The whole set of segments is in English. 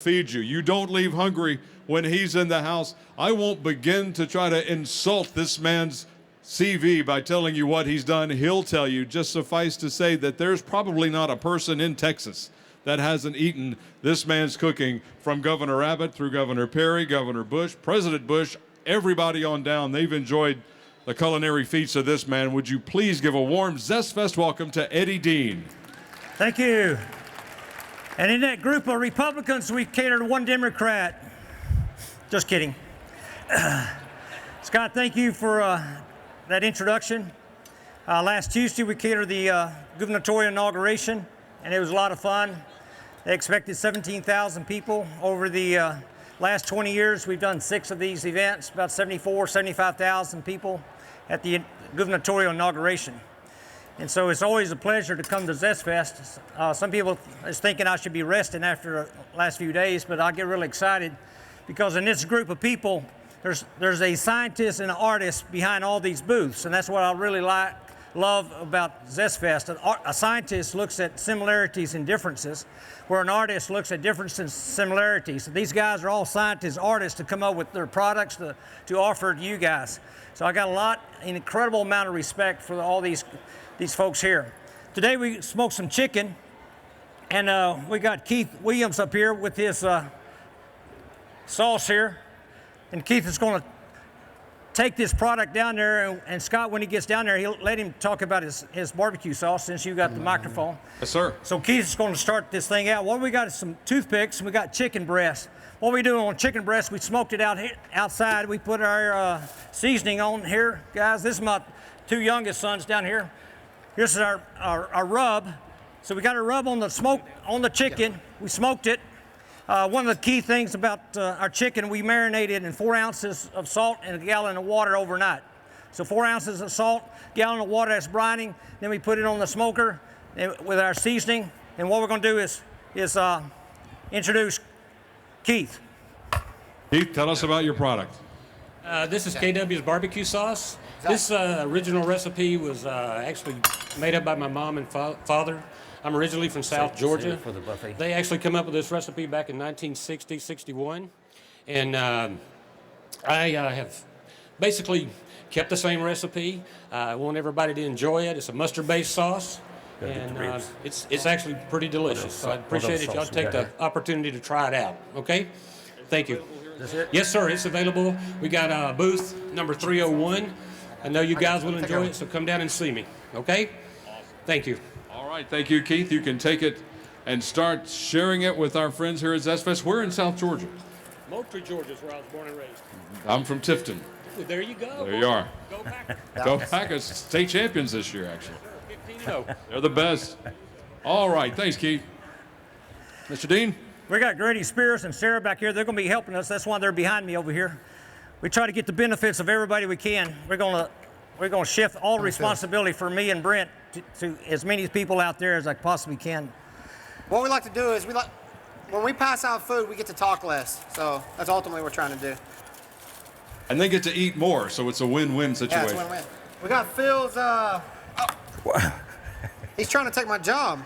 feed you. You don't leave hungry when he's in the house. I won't begin to try to insult this man's CV by telling you what he's done. He'll tell you. Just suffice to say that there's probably not a person in Texas that hasn't eaten this man's cooking, from Governor Abbott through Governor Perry, Governor Bush, President Bush, everybody on down. They've enjoyed the culinary feats of this man. Would you please give a warm ZestFest welcome to Eddie Deen. Thank you. And in that group of Republicans, we cater to one Democrat. Just kidding. Scott, thank you for that introduction. Last Tuesday, we catered the gubernatorial inauguration, and it was a lot of fun. They expected 17,000 people. Over the last 20 years, we've done 6 of these events, about 75,000 people at the gubernatorial inauguration. And so it's always a pleasure to come to ZestFest. Some people is thinking I should be resting after the last few days, but I get really excited because in this group of people, there's a scientist and an artist behind all these booths, and that's what I really love about ZestFest. A scientist looks at similarities and differences, where an artist looks at differences and similarities. So these guys are all scientists, artists to come up with their products to offer to you guys. So I got an incredible amount of respect for all these folks here. Today we smoked some chicken, and we got Keith Williams up here with his sauce here. And Keith is going to take this product down there, and Scott, when he gets down there, he'll let him talk about his barbecue sauce since you got the microphone. Yes, sir. So Keith's going to start this thing out. What we got is some toothpicks, and we got chicken breast. What we do on chicken breast, we smoked it outside. We put our seasoning on here. Guys, this is my 2 youngest sons down here. This is our rub. So we got a rub on the smoke, on the chicken. We smoked it. One of the key things about our chicken, we marinated in 4 ounces of salt and a gallon of water overnight. So 4 ounces of salt, gallon of water, that's brining. Then we put it on the smoker with our seasoning. And what we're going to do is introduce Keith. Keith, tell us about your product. This is KW's barbecue sauce. This original recipe was actually made up by my mom and father. I'm originally from South Georgia. For the buffet. They actually came up with this recipe back in 1960, 61. And I have basically kept the same recipe. I want everybody to enjoy it. It's a mustard-based sauce. And it's actually pretty delicious. So I appreciate it. Y'all take the opportunity to try it out. Okay? Thank you. That's it? Yes, sir. It's available. We got booth number 301. I know you guys will enjoy it, so come down and see me. Okay? Thank you. All right, thank you, Keith. You can take it and start sharing it with our friends here at ZestFest. We're in South Georgia. Moultrie, Georgia is where I was born and raised. I'm from Tifton. Well, there you go. There you are. Go Packers. Go Packers, state champions this year, actually. 15-0. They're the best. All right, thanks, Keith. Mr. Deen? We got Grady Spears and Sarah back here. They're going to be helping us. That's why they're behind me over here. We try to get the benefits of everybody we can. We're going to shift all responsibility for me and Brent to as many people out there as I possibly can. What we like to do is when we pass out food, we get to talk less. So that's ultimately what we're trying to do. And they get to eat more, so it's a win-win Yeah, situation. it's win-win. We got Phil's, he's trying to take my job.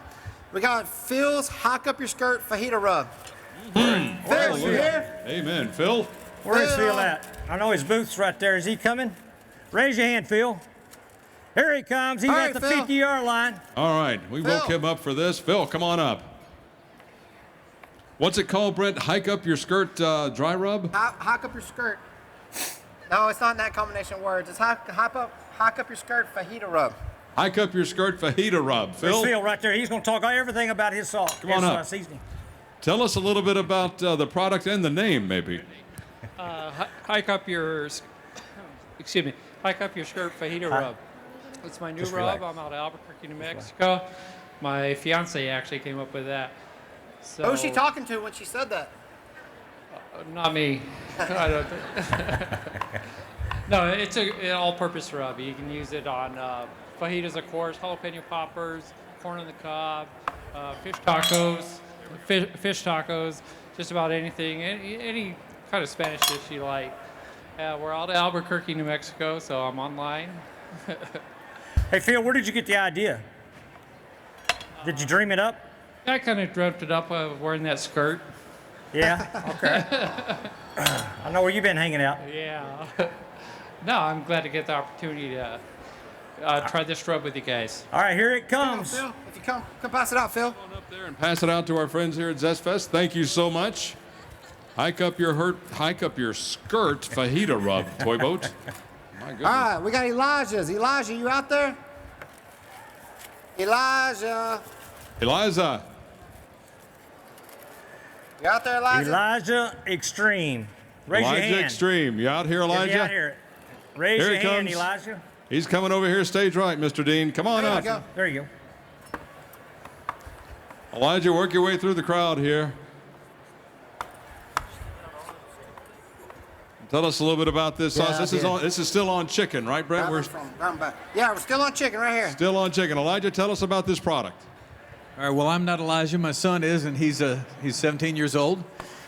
We got Phil's Hike Up Your Skirt Fajita Rub. Phil, you here? Amen. Phil? Where's Phil at? I know his booth's right there. Is he coming? Raise your hand, Phil. Here he comes. He's All at right, the Phil. 50-yard line. All right, we woke Phil. him up for this. Phil, come on up. What's it called, Brent? Hike Up Your Skirt dry rub? Hike Up Your Skirt. No, it's not in that combination of words. It's hike up Your Skirt Fajita Rub. Hike Up Your Skirt Fajita Rub. There's Phil, Phil right there. He's going to talk everything about his sauce. Come on up. Seasoning. tell us a little bit about the product and the name, maybe. Hike up your, excuse me, hike up your skirt fajita rub. It's my new rub. I'm out of Albuquerque, New Mexico. My fiance actually came up with that. So, Who's she talking to when she said that? Not me. I don't no, it's an all-purpose rub. You can use it on fajitas, of course, jalapeno poppers, corn on the cob, fish tacos, just about anything, any kind of Spanish dish you like. We're out of Albuquerque, New Mexico, so I'm online. Hey, Phil, where did you get the idea? Did you dream it up? I kind of dreamt it up wearing that skirt. Yeah, okay. I know where you've been hanging out. Yeah. No, I'm glad to get the opportunity to try this rub with you guys. All right, here it Come on, comes. Phil. If you come pass it out, Phil. Come on up there and pass it out to our friends here at ZestFest. Thank you so much. Hike up your skirt fajita rub, Toy Boat. My goodness. All right, we got Elijah's. Elijah, you out there? Elijah. Eliza. You out there, Elijah? Elijah Extreme. Raise your Elijah hand. Extreme. You out here, Get me Elijah? out here. Raise Here your he hand, comes. Elijah. He's coming over here stage right, Mr. Dean. Come on There you up. go. There you go. Elijah, work your way through the crowd here. Tell us a little bit about this sauce. Yeah, This is still on chicken, right, Brett? We're Round back. Yeah, we're still on chicken right here. still on chicken. Elijah, tell us about this product. All right, well, I'm not Elijah. My son is, and he's 17 years old.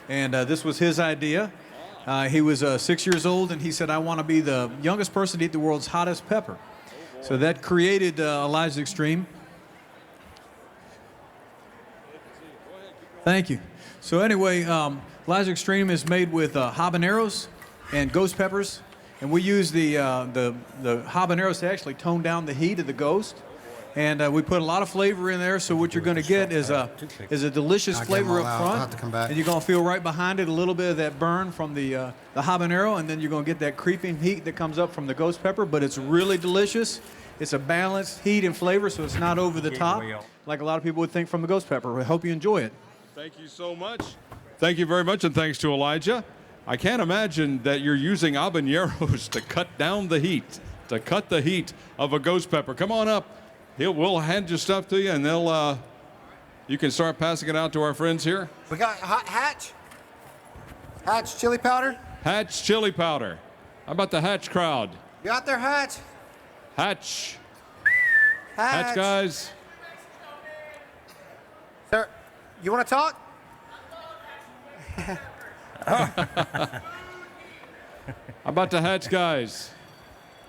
And this was his idea. He was 6 years old, and he said, I want to be the youngest person to eat the world's hottest pepper. So that created Elijah's Extreme. Thank you. So anyway, Elijah's Extreme is made with habaneros and ghost peppers. And we use the habaneros to actually tone down the heat of the ghost. And we put a lot of flavor in there, so what you're going to get is a delicious I'll get flavor them all up out. I'll front. have to come back. And you're going to feel right behind it a little bit of that burn from the habanero, and then you're going to get that creeping heat that comes up from the ghost pepper, but it's really delicious. It's a balanced heat and flavor, so it's not over the top like a lot of people would think from the ghost pepper. I hope you enjoy it. Thank you so much. Thank you very much, and thanks to Elijah. I can't imagine that you're using habaneros to cut down the heat, to cut the heat of a ghost pepper. Come on up. We'll hand your stuff to you, and you can start passing it out to our friends here. We got hot Hatch. Hatch chili powder. Hatch chili powder. How about the Hatch crowd? You out there, Hatch? Hatch. Hatch. Hatch guys. Sir, you want to talk? How about the Hatch guys?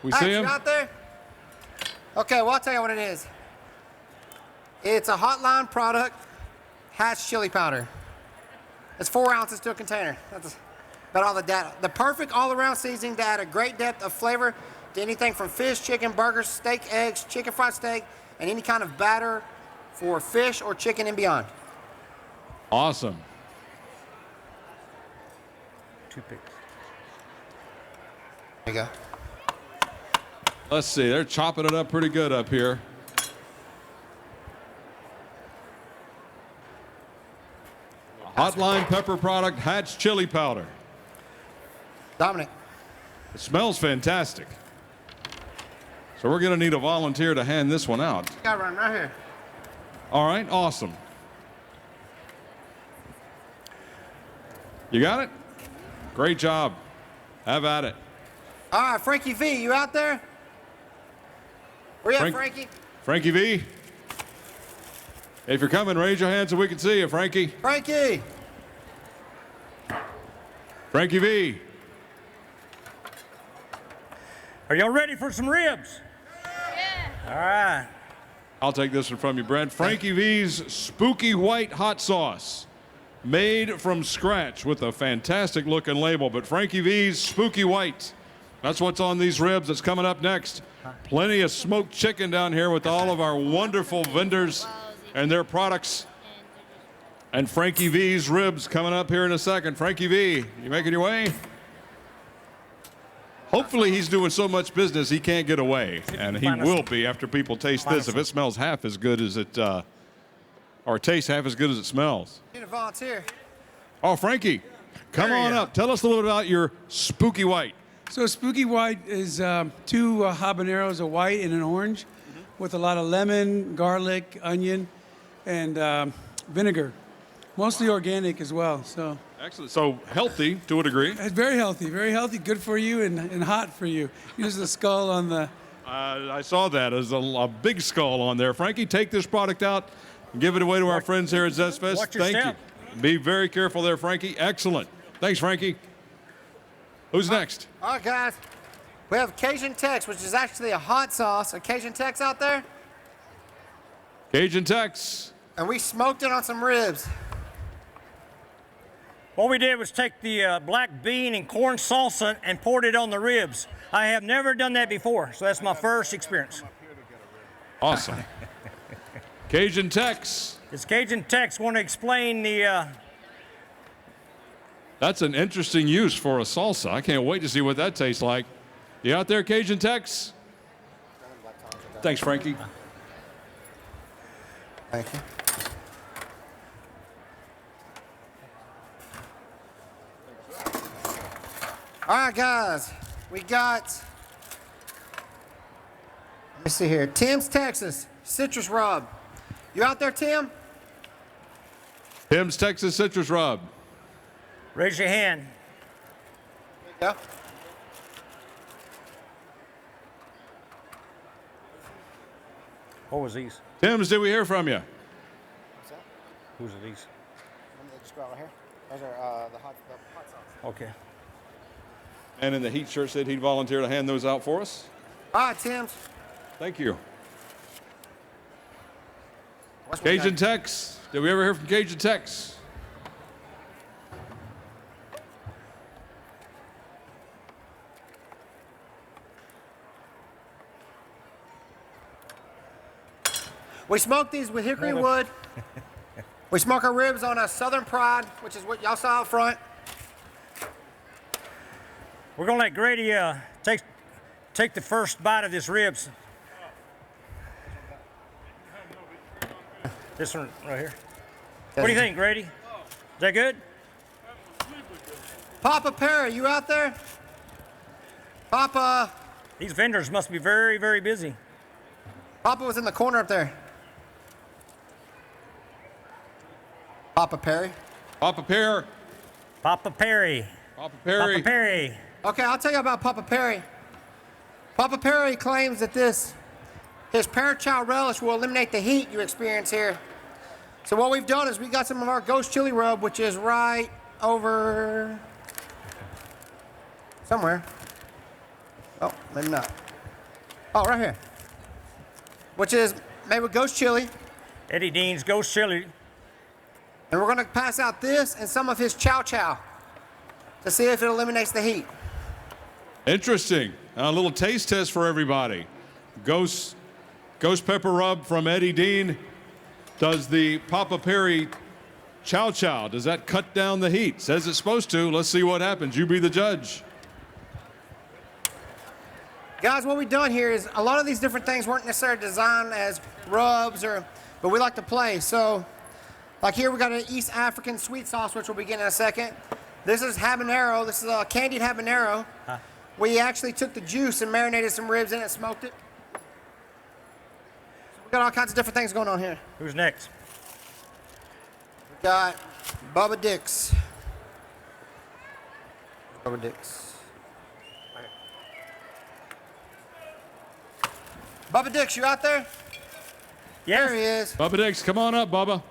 We Hatch, see you them? out there? Okay, well, I'll tell you what it is. It's a hotline product, Hatch chili powder. It's 4 ounces to a container. That's about all the data. The perfect all-around seasoning to add a great depth of flavor to anything from fish, chicken, burgers, steak, eggs, chicken fried steak, and any kind of batter for fish or chicken and beyond. Awesome. Toothpicks. There you go. Let's see. They're chopping it up pretty good up here. Hotline pepper product, Hatch chili powder. Dominic. It smells fantastic. So we're going to need a volunteer to hand this one out. Got one right here. All right, awesome. You got it? Great job. Have at it. All right, Frankie V, you out there? Where you at, Frank- Frankie? Frankie V. If you're coming, raise your hand so we can see you, Frankie. Frankie! Frankie V. Are y'all ready for some ribs? Yeah. All right. I'll take this one from you, Brent. Frankie V's Spooky White Hot Sauce. Made from scratch with a fantastic looking label. But Frankie V's Spooky White. That's what's on these ribs. That's coming up next. Plenty of smoked chicken down here with all of our wonderful vendors and their products. And Frankie V's ribs coming up here in a second. Frankie V, you making your way? Hopefully he's doing so much business he can't get away. And he will be after people taste this. If it smells half as good as it, or tastes half as good as it smells. Need a volunteer. Oh, Frankie, come on up. Tell us a little bit about your Spooky White. So Spooky White is 2 habaneros, a white and an orange, with a lot of lemon, garlic, onion, and vinegar. Mostly organic as well. So Excellent. So healthy to a degree. it's very healthy, good for you and hot for you. Use the skull on the. I saw that as a big skull on there. Frankie, take this product out and give it away to our friends here at ZestFest. Watch your Thank step. you. Be very careful there, Frankie. Excellent. Thanks, Frankie. Who's next? All right, guys. We have Cajun Tex, which is actually a hot sauce. A Cajun Tex out there? Cajun Tex. And we smoked it on some ribs. What we did was take the black bean and corn salsa and poured it on the ribs. I have never done that before, so that's my first experience. Awesome. Cajun Tex. Does Cajun Tex want to explain the... That's an interesting use for a salsa. I can't wait to see what that tastes like. You out there, Cajun Tex? Thanks, Frankie. Thank you. All right, guys, we got, let me see here, Tim's Texas Citrus Rub. You out there, Tim? Tim's Texas Citrus Rub. Raise your hand. There you go. What was these? Tim's, did we hear from you? What's that? Whose are these? Just go right here. Those are the hot sauce. Okay. And in the heat shirt said he'd volunteer to hand those out for us. All right, Tim's. Thank you. What's we Cajun got? Tex. Did we ever hear from Cajun Tex? We smoke these with hickory wood. We smoke our ribs on a Southern Pride, which is what y'all saw out front. We're going to let Grady take the first bite of this ribs. This one right here. What do you think, Grady? Is that good? Papa Perry, you out there? Papa. These vendors must be very, very busy. Papa was in the corner up there. Papa Perry. Papa Pear. Papa Perry. Papa Perry. Papa Perry. Okay, I'll tell you about Papa Perry. Papa Perry claims that his parent child relish will eliminate the heat you experience here. So what we've done is we got some of our ghost chili rub, which is right over somewhere. Oh, maybe not. Oh, right here. Which is made with ghost chili. Eddie Dean's Ghost Chili. And we're gonna pass out this and some of his chow chow to see if it eliminates the heat. Interesting. A little taste test for everybody. Ghost pepper rub from Eddie Deen. Does the Papa Perry chow chow, does that cut down the heat? Says it's supposed to. Let's see what happens. You be the judge. Guys, what we've done here is a lot of these different things weren't necessarily designed as rubs, but we like to play. So, like here we got an East African sweet sauce, which we'll begin in a second. This is habanero. This is a candied habanero. Huh. We actually took the juice and marinated some ribs in it, smoked it. So we got all kinds of different things going on here. Who's next? We got Bubba Dix. Bubba Dix. Bubba Dix, you out there? Yes. There he is. Bubba Dix, come on up, Bubba.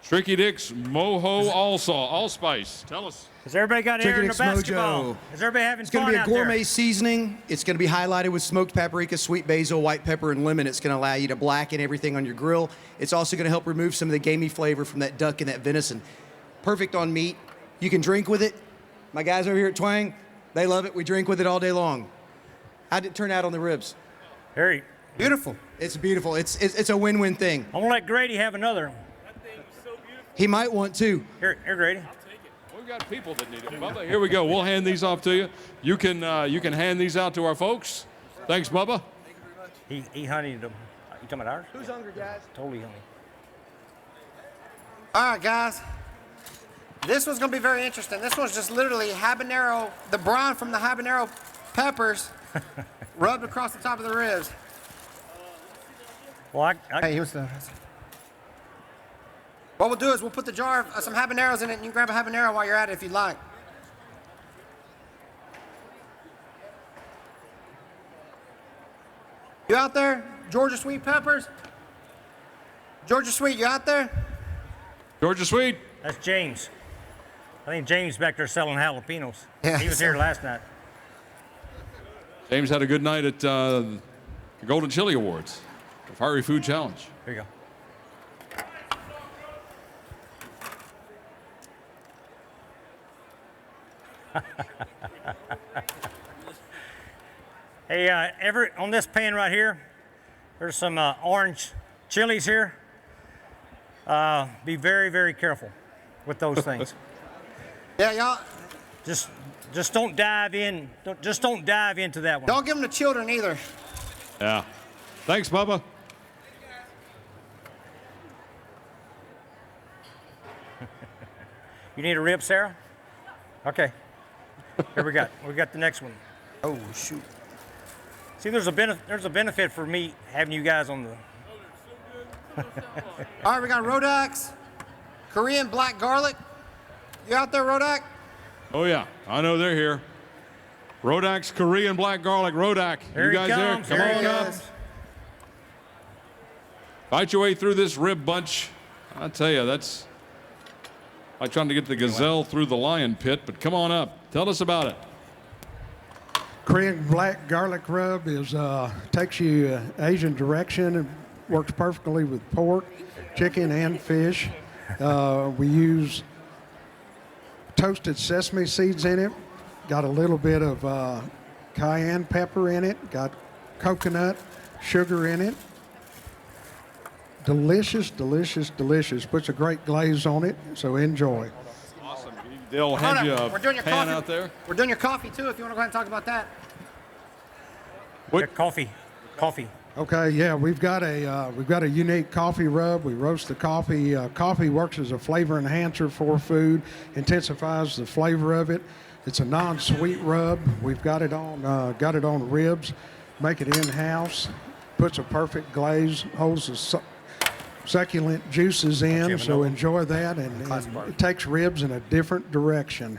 Tricky Dick's Moho Allspice. Tell us. Has everybody got air in the Tricky Dick's basketball? Mojo. Is everybody having It's going fun to be a out gourmet there? seasoning. It's going to be highlighted with smoked paprika, sweet basil, white pepper, and lemon. It's going to allow you to blacken everything on your grill. It's also going to help remove some of the gamey flavor from that duck and that venison. Perfect on meat. You can drink with it. My guys over here at Twang, they love it. We drink with it all day long. How'd it turn out on the ribs? Harry, Beautiful. It's beautiful. It's a win-win thing. I'm going to let Grady have another. He might want to. Here, Grady. We've got people that need it. Bubba, here we go. We'll hand these off to you. You can hand these out to our folks. Thanks, Bubba. He honeyed them. You talking about ours? Who's hungry, guys? Totally honey. All right, guys. This one's going to be very interesting. This one's just literally habanero, the brine from the habanero peppers rubbed across the top of the ribs. Well, Hey, here's the... What we'll do is we'll put the jar of some habaneros in it, and you can grab a habanero while you're at it if you'd like. You out there? Georgia sweet peppers? Georgia sweet, you out there? Georgia Sweet. that's James. I think James back there selling jalapenos. Yeah, He was here last night. James had a good night at the Golden Chili Awards, the Fiery Food Challenge. Here you go. Hey, on this pan right here, there's some orange chilies here. Be very, very careful with those things. Yeah, y'all. Just don't dive in. Don't dive into that one. Don't give them to children either. Yeah. Thanks, Bubba. You need a rib, Sarah? Okay. Here we got the next one. Oh shoot. See, there's a benefit for me having you guys on the. All right, we got Rodax, Korean black garlic. You out there, Rodak? Oh, yeah. I know they're here. Rodak's Korean black garlic. Rodak, There you he guys comes. there? Come There on he up. is. Fight your way through this rib bunch. I tell you, that's like trying to get the gazelle through the lion pit, but come on up. Tell us about it. Korean black garlic rub takes you Asian direction and works perfectly with pork, chicken, and fish. We use toasted sesame seeds in it. Got a little bit of cayenne pepper in it. Got coconut, sugar in it. Delicious, delicious, delicious. Puts a great glaze on it, so enjoy. Awesome. They'll hand you a We're doing your pan coffee out there. We're doing your coffee too. If you want to go ahead and talk about that. What? Coffee. Okay, yeah, we've got a unique coffee rub. We roast the coffee. Coffee works as a flavor enhancer for food, intensifies the flavor of it. It's a non-sweet rub. We've got it on ribs. Make it in-house. Puts a perfect glaze. Holds the succulent juices in. So enjoy that, and it takes ribs in a different direction.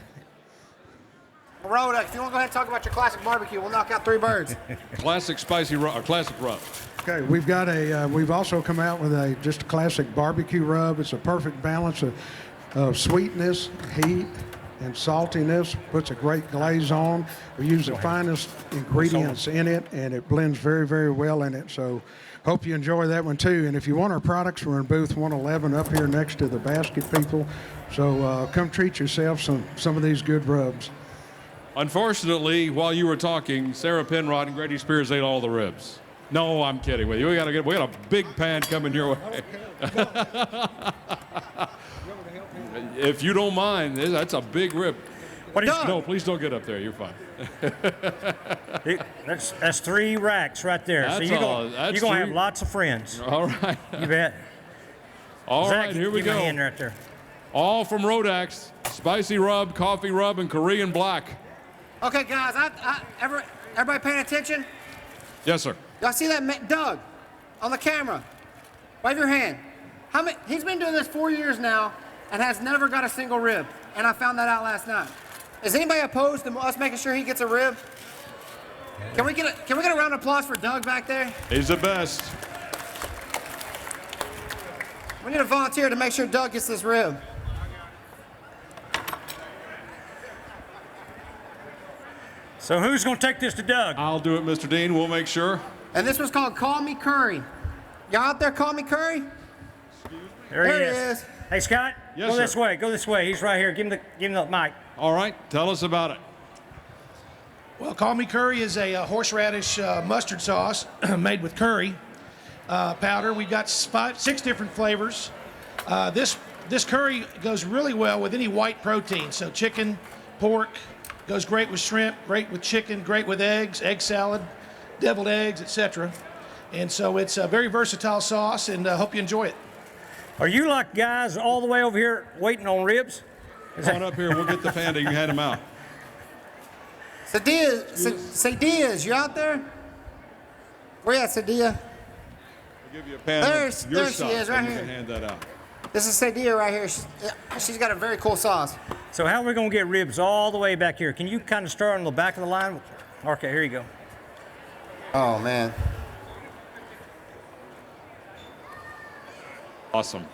Rodak, if you want to go ahead and talk about your classic barbecue, we'll knock out 3 birds. Classic spicy rub, or classic rub. Okay, we've also come out with just a classic barbecue rub. It's a perfect balance of sweetness, heat, and saltiness. Puts a great glaze on. We use the finest ingredients in it, and it blends very, very well in it. So hope you enjoy that one too. And if you want our products, we're in booth 111 up here next to the basket people. So come treat yourself some of these good rubs. Unfortunately, while you were talking, Sarah Penrod and Grady Spears ate all the ribs. No, I'm kidding with you. We got a big pan coming your way. If you don't mind, that's a big rib. No, please don't get up there. You're fine. That's 3 racks right there. That's so you're all. going to have lots of friends. All right. You bet. All Zach, right, here we give me go. a hand right there. All from Rodax, spicy rub, coffee rub, and Korean black. Okay, guys, everybody paying attention? Yes, sir. Y'all see that, Doug, on the camera? Wave your hand. He's been doing this 4 years now and has never got a single rib, and I found that out last night. Is anybody opposed to us making sure he gets a rib? Can we get a round of applause for Doug back there? He's the best. We need a volunteer to make sure Doug gets this rib. So who's going to take this to Doug? I'll do it, Mr. Dean. We'll make sure. And this was called Call Me Curry. Y'all out there, Call Me Curry? There he he is. Hey, Scott, Yes, go sir. this way. Go this way. He's right here. Give him the mic. All right, tell us about it. Well, Call Me Curry is a horseradish mustard sauce made with curry powder. We've got 6 different flavors. This curry goes really well with any white protein. So chicken, pork, goes great with shrimp, great with chicken, great with eggs, egg salad, deviled eggs, etc. And so it's a very versatile sauce, and I hope you enjoy it. Are you like guys all the way over here waiting on ribs? Come on up here. We'll get the panda. You can hand him out. Sadia, you out there? Where you at, Sadia? We'll give you a panda. There Your she stuff, is, so right you here. can hand that out. This is Sadia right here. She's got a very cool sauce. So how are we going to get ribs all the way back here? Can you kind of start on the back of the line? Okay, here you go. Oh, man. Awesome.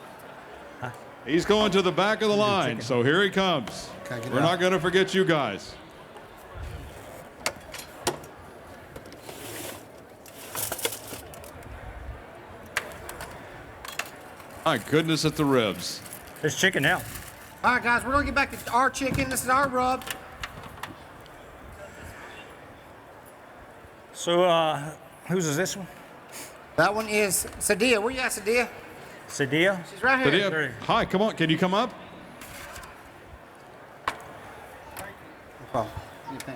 He's going to the back of the line, so here he comes. Okay, We're not going to forget you guys. My goodness, at the ribs. There's chicken now. All right, guys, we're going to get back to our chicken. This is our rub. So, whose is this one? That one is Sadia. Where you at, Sadia? Sadia? She's right here. Sadia, hi, come on. Can you come up?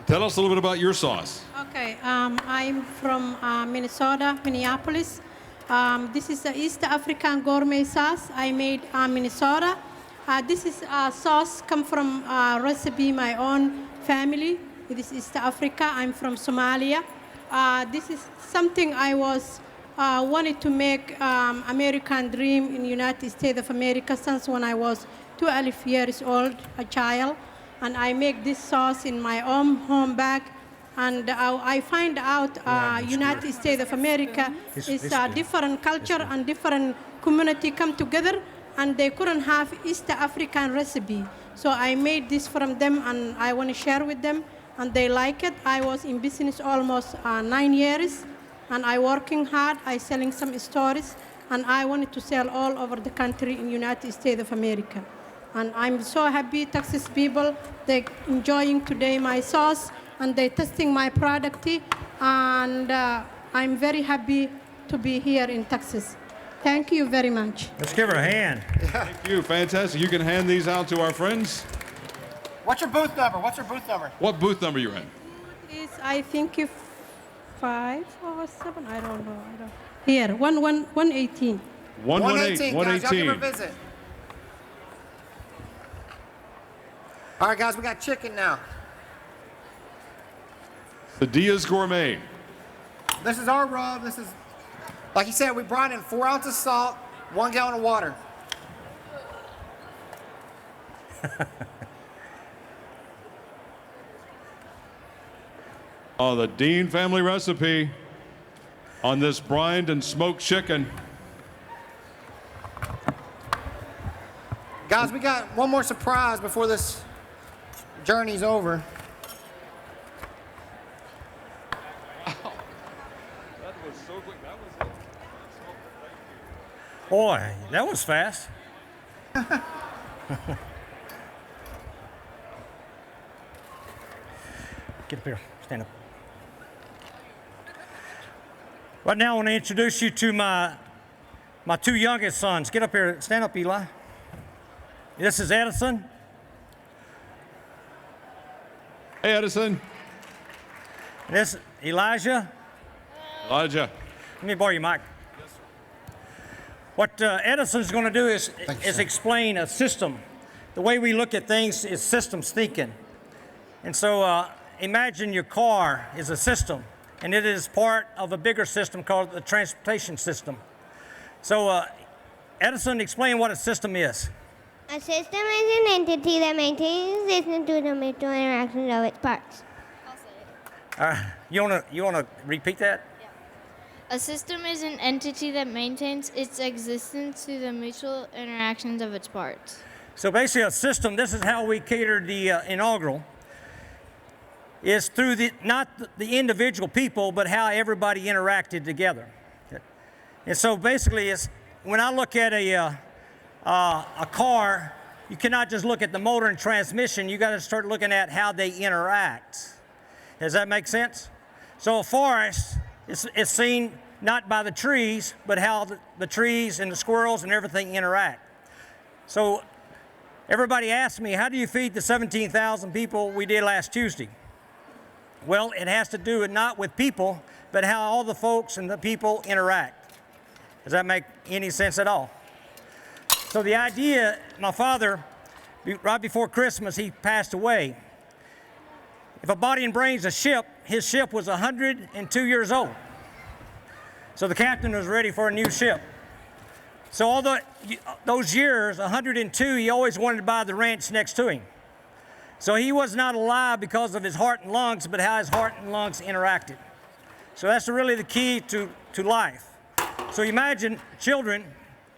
Tell us a little bit about your sauce. Okay, I'm from Minnesota, Minneapolis. This is the East African gourmet sauce I made Minnesota. This is sauce come from recipe my own family. This is East Africa. I'm from Somalia. This is something I was wanted to make American dream in United States of America since when I was 12 years old, a child. And I make this sauce in my own home bag. And I find out United States of America is a different culture and different community come together, and they couldn't have East African recipe. So I made this from them, and I want to share with them, and they like it. I was in business almost 9 years, and I working hard. I selling some stores, and I wanted to sell all over the country in United States of America. And I'm so happy Texas people, they enjoying today my sauce, and they testing my product, and I'm very happy to be here in Texas. Thank you very much. Let's give her a hand. Thank you. Fantastic. You can hand these out to our friends. What's your booth number? What's your booth number? What booth number you in? Is I think if 5 or 7, I don't know. Here, 118. 118. Guys, y'all give her a visit. All right, guys, we got chicken now. Sadia's Gourmet. This is our rub. This is, like you said, we brought in 4 ounces of salt, 1 gallon of water. Oh, the Deen family recipe on this brined and smoked chicken. Guys, we got one more surprise before this journey's over. Boy, that was fast. Get up here. Stand up. Right now, I want to introduce you to my 2 youngest sons. Get up here. Stand up, Eli. This is Edison. Hey, Edison. This is Elijah. Elijah. Let me borrow your mic. What Edison's going to do is explain a system. The way we look at things is systems thinking. And so imagine your car is a system, and it is part of a bigger system called the transportation system. So Edison, explain what a system is. A system is an entity that maintains a system through the mutual interaction of its parts. You wanna repeat that? A system is an entity that maintains its existence through the mutual interactions of its parts. So basically a system, this is how we catered the inaugural, is through not the individual people, but how everybody interacted together. And so basically it's, when I look at a car, you cannot just look at the motor and transmission, you gotta start looking at how they interact. Does that make sense? So a forest, it's seen not by the trees, but how the trees and the squirrels and everything interact. So everybody asked me, how do you feed the 17,000 people we did last Tuesday? Well, it has to do not with people, but how all the folks and the people interact. Does that make any sense at all? So the idea, my father, right before Christmas, he passed away. If a body and brain's a ship, his ship was 102 years old. So the captain was ready for a new ship. So all those years, 102, he always wanted to buy the ranch next to him. So he was not alive because of his heart and lungs, but how his heart and lungs interacted. So that's really the key to life. So imagine children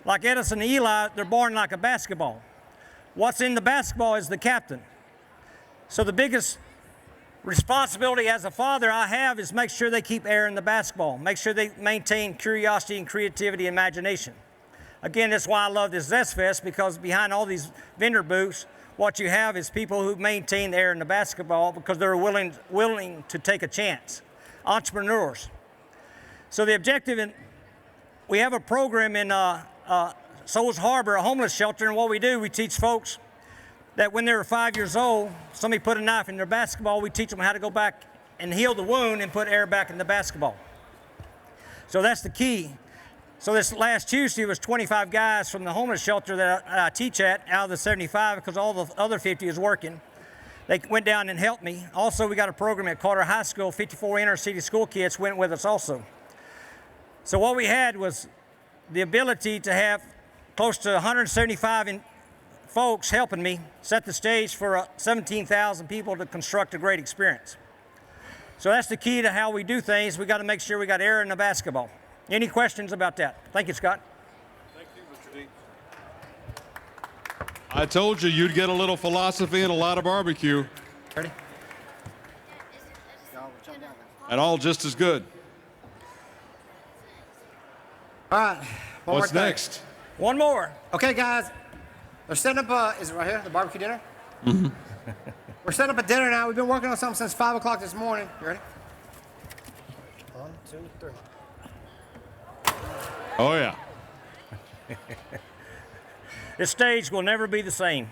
like Edison and Eli, they're born like a basketball. What's in the basketball is the captain. So the biggest responsibility as a father I have is make sure they keep air in the basketball, make sure they maintain curiosity and creativity and imagination. Again, that's why I love this ZestFest, because behind all these vendor booths, what you have is people who maintain the air in the basketball because they're willing to take a chance. entrepreneurs. So the objective, we have a program in Souls Harbor, a homeless shelter, and what we do, we teach folks that when they're 5 years old, somebody put a knife in their basketball, we teach them how to go back and heal the wound and put air back in the basketball. So that's the key. So this last Tuesday was 25 guys from the homeless shelter that I teach at out of the 75 because all the other 50 is working. They went down and helped me. Also, we got a program at Carter High School, 54 inner city school kids went with us also. So what we had was the ability to have close to 175 folks helping me set the stage for 17,000 people to construct a great experience. So that's the key to how we do things. We got to make sure we got air in the basketball. Any questions about that? Thank you, Scott. Thank you, Mr. Deen. I told you you'd get a little philosophy and a lot of barbecue. Ready? And all just as good. All right. What's next? One more. Okay, guys. They're setting up is it right here, the barbecue dinner? Mm-hmm. We're setting up a dinner now. We've been working on something since 5 o'clock this morning. You ready? 1, 2, 3. Oh, yeah. This stage will never be the same.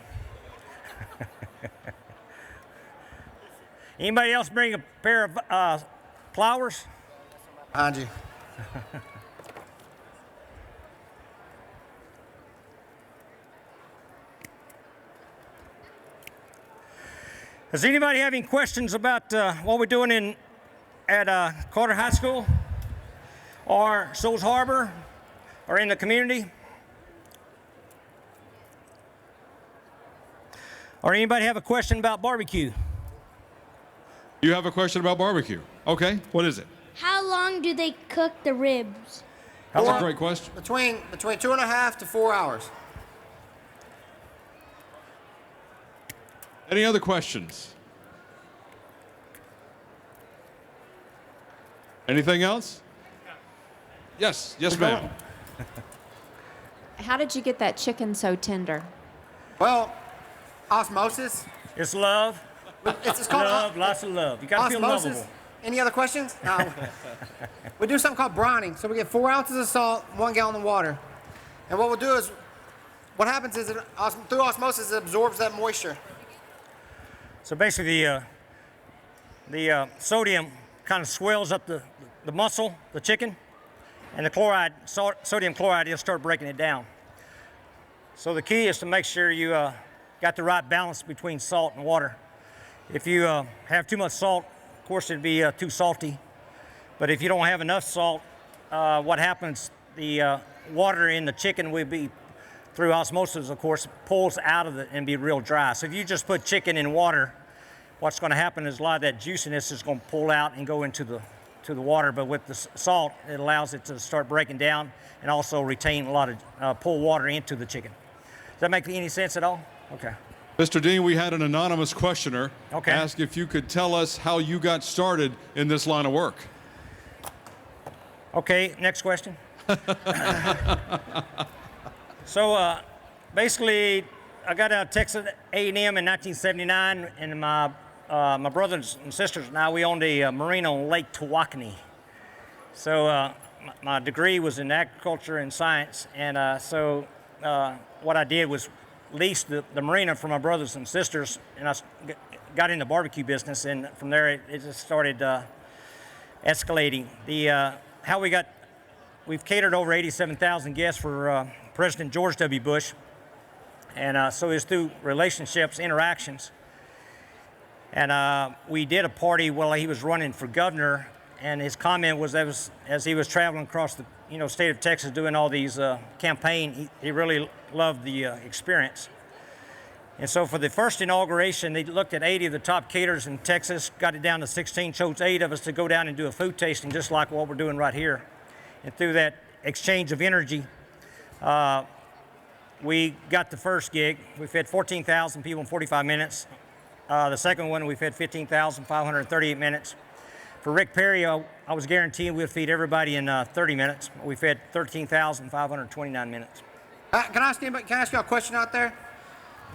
Anybody else bring a pair of flowers? Behind you. Does anybody have any questions about what we're doing at Carter High School or Souls Harbor or in the community? Or anybody have a question about barbecue? You have a question about barbecue? Okay, what is it? How long do they cook the ribs? That's a great question. Between 2.5 to 4 hours. Any other questions? Anything else? Yes, ma'am. How did you get that chicken so tender? Well, osmosis. It's love. It's called love, lots of love. You gotta feel osmosis. lovable. Any other questions? No. We do something called brining. So we get 4 ounces of salt, 1 gallon of water. And what we'll do is, what happens is through osmosis, it absorbs that moisture. So basically, the sodium kind of swells up the muscle, the chicken, and the chloride, sodium chloride, will start breaking it down. So the key is to make sure you got the right balance between salt and water. If you have too much salt, of course it'd be too salty. But if you don't have enough salt, what happens, the water in the chicken will be, through osmosis, of course, pulls out of it and be real dry. So if you just put chicken in water, what's going to happen is a lot of that juiciness is going to pull out and go into the water. But with the salt, it allows it to start breaking down and also retain a lot of pull water into the chicken. Does that make any sense at all? Okay. Mr. Deen, we had an anonymous questioner ask if you could tell us how you got started in this line of work. Okay, next question. So basically, I got out of Texas A&M in 1979, and my brothers and sisters and I, we owned a marina on Lake Tawakoni. So my degree was in agriculture and science, and so what I did was lease the marina for my brothers and sisters, and I got in the barbecue business, and from there it just started escalating. We've catered over 87,000 guests for President George W. Bush, and so it's through relationships, interactions. And we did a party while he was running for governor, and his comment was that as he was traveling across the state of Texas doing all these campaign, he really loved the experience. And so for the first inauguration, they looked at 80 of the top caterers in Texas, got it down to 16, chose 8 of us to go down and do a food tasting, just like what we're doing right here. And through that exchange of energy, we got the first gig. We fed 14,000 people in 45 minutes. The second one, we fed 15,538 minutes. For Rick Perry, I was guaranteed we'd feed everybody in 30 minutes. We fed 13,529 minutes. Can I ask you a question out there?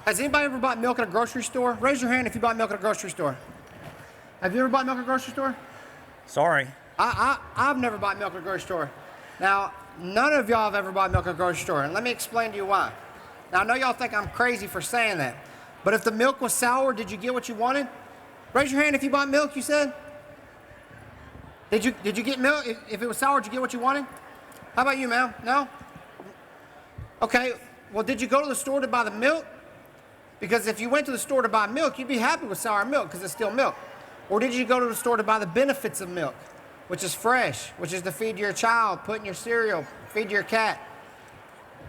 Has anybody ever bought milk at a grocery store? Raise your hand if you bought milk at a grocery store. Have you ever bought milk at a grocery store? Sorry. I've never bought milk at a grocery store. Now, none of y'all have ever bought milk at a grocery store, and let me explain to you why. Now, I know y'all think I'm crazy for saying that, but if the milk was sour, did you get what you wanted? Raise your hand if you bought milk, you said? Did you get milk? If it was sour, did you get what you wanted? How about you, ma'am? No? Okay, well, did you go to the store to buy the milk? Because if you went to the store to buy milk, you'd be happy with sour milk because it's still milk. Or did you go to the store to buy the benefits of milk, which is fresh, which is to feed your child, put in your cereal, feed your cat?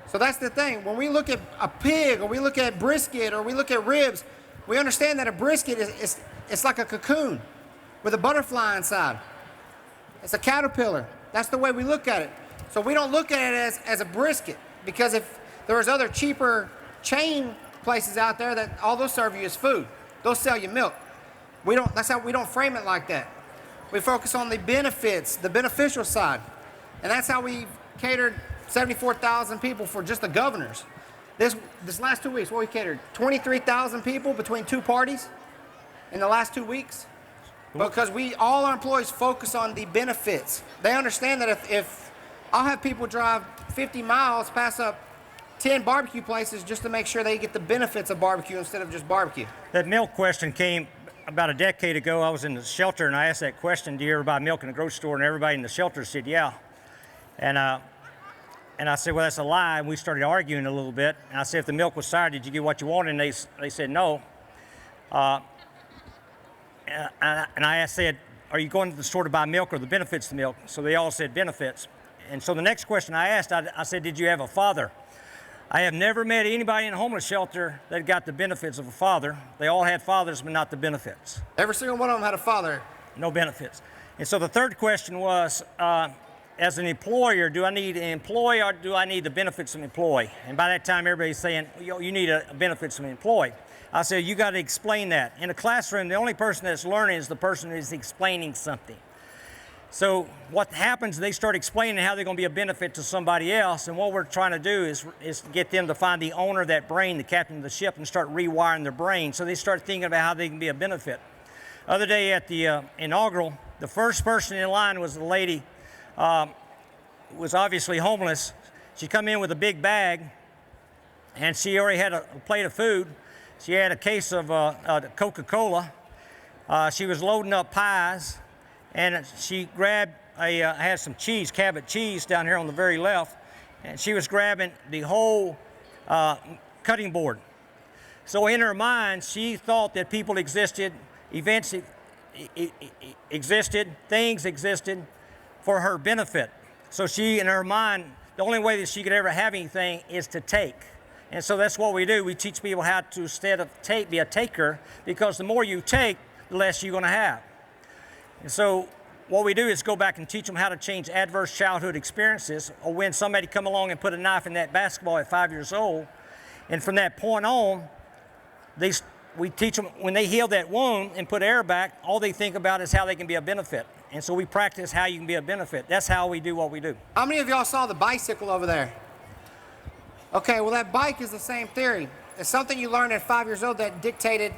So that's the thing. When we look at a pig, or we look at brisket, or we look at ribs, we understand that a brisket it's like a cocoon with a butterfly inside. It's a caterpillar. That's the way we look at it. So we don't look at it as a brisket, because if there was other cheaper chain places out there that all they'll serve you is food. They'll sell you milk. That's how we don't frame it like that. We focus on the benefits, the beneficial side. And that's how we catered 74,000 people for just the governors. This last 2 weeks, we catered 23,000 people between two parties in the last 2 weeks. Because all our employees focus on the benefits. They understand that if I'll have people drive 50 miles, pass up 10 barbecue places just to make sure they get the benefits of barbecue instead of just barbecue. That milk question came about a decade ago. I was in the shelter and I asked that question, do you ever buy milk in the grocery store? And everybody in the shelter said, yeah. And I said, well, that's a lie. And we started arguing a little bit. And I said, if the milk was sour, did you get what you wanted? And they said no. And I said, are you going to the store to buy milk or the benefits of the milk? So they all said benefits. And so the next question I asked, I said, did you have a father? I have never met anybody in a homeless shelter that got the benefits of a father. They all had fathers, but not the benefits. Every single one of them had a father. No benefits. And so the third question was, as an employer, do I need an employee or do I need the benefits of an employee? And by that time, everybody's saying, you need a benefits of an employee. I said, you got to explain that. In a classroom, the only person that's learning is the person who's explaining something. So what happens, they start explaining how they're going to be a benefit to somebody else, and what we're trying to do is get them to find the owner of that brain, the captain of the ship, and start rewiring their brain so they start thinking about how they can be a benefit. Other day at the inaugural, the first person in line was a lady was obviously homeless. She come in with a big bag, and she already had a plate of food. She had a case of Coca-Cola. She was loading up pies. And she grabbed had some cheese, Cabot cheese down here on the very left, and she was grabbing the whole cutting board. So in her mind, she thought that people existed, events existed, things existed for her benefit. So she, in her mind, the only way that she could ever have anything is to take. And so that's what we do. We teach people how to, instead of be a taker, because the more you take, the less you're going to have. And so what we do is go back and teach them how to change adverse childhood experiences, or when somebody come along and put a knife in that basketball at 5 years old, and from that point on, we teach them when they heal that wound and put air back, all they think about is how they can be a benefit. And so we practice how you can be a benefit. That's how we do what we do. How many of y'all saw the bicycle over there? Okay, well that bike is the same theory. It's something you learned at 5 years old that dictated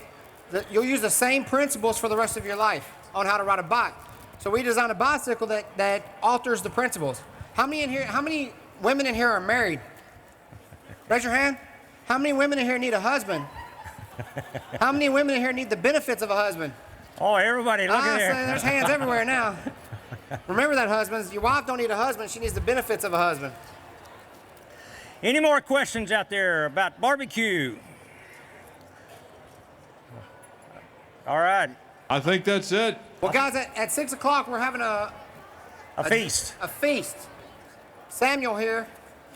that you'll use the same principles for the rest of your life on how to ride a bike. So we designed a bicycle that alters the principles. How many women in here are married? Raise your hand. How many women in here need a husband? How many women in here need the benefits of a husband? Oh, everybody, look at there. There's hands everywhere now. Remember that, husbands. Your wife don't need a husband. She needs the benefits of a husband. Any more questions out there about barbecue? All right. I think that's it. Well, guys, at 6 o'clock, we're having a feast. A feast. Samuel here,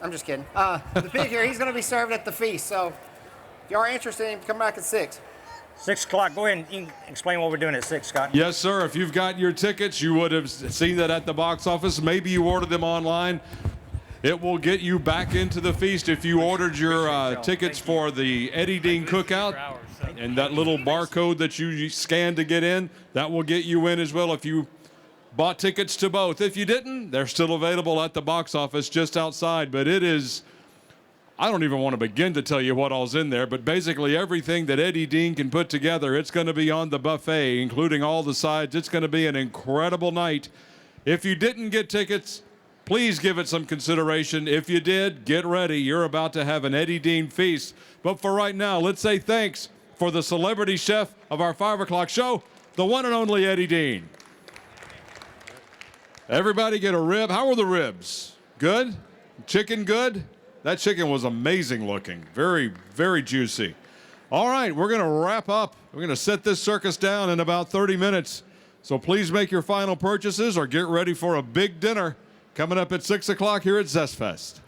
I'm just kidding. The pig here, he's going to be served at the feast. So if you are interested, come back at 6. 6 o'clock. Go ahead and explain what we're doing at 6, Scott. Yes, sir. If you've got your tickets, you would have seen that at the box office. Maybe you ordered them online. It will get you back into the feast. If you ordered your tickets for the Eddie Deen cookout and that little barcode that you scanned to get in, that will get you in as well if you bought tickets to both. If you didn't, they're still available at the box office just outside. But it is I don't even want to begin to tell you what all's in there, but basically everything that Eddie Deen can put together, it's going to be on the buffet, including all the sides. It's going to be an incredible night. If you didn't get tickets, please give it some consideration. If you did, get ready. You're about to have an Eddie Deen feast. But for right now, let's say thanks for the celebrity chef of our 5 o'clock show, the one and only Eddie Deen. Everybody get a rib. How were the ribs? Good? Chicken good? That chicken was amazing looking. Very, very juicy. All right, we're going to wrap up. We're going to set this circus down in about 30 minutes. So please make your final purchases or get ready for a big dinner coming up at 6 o'clock here at ZestFest.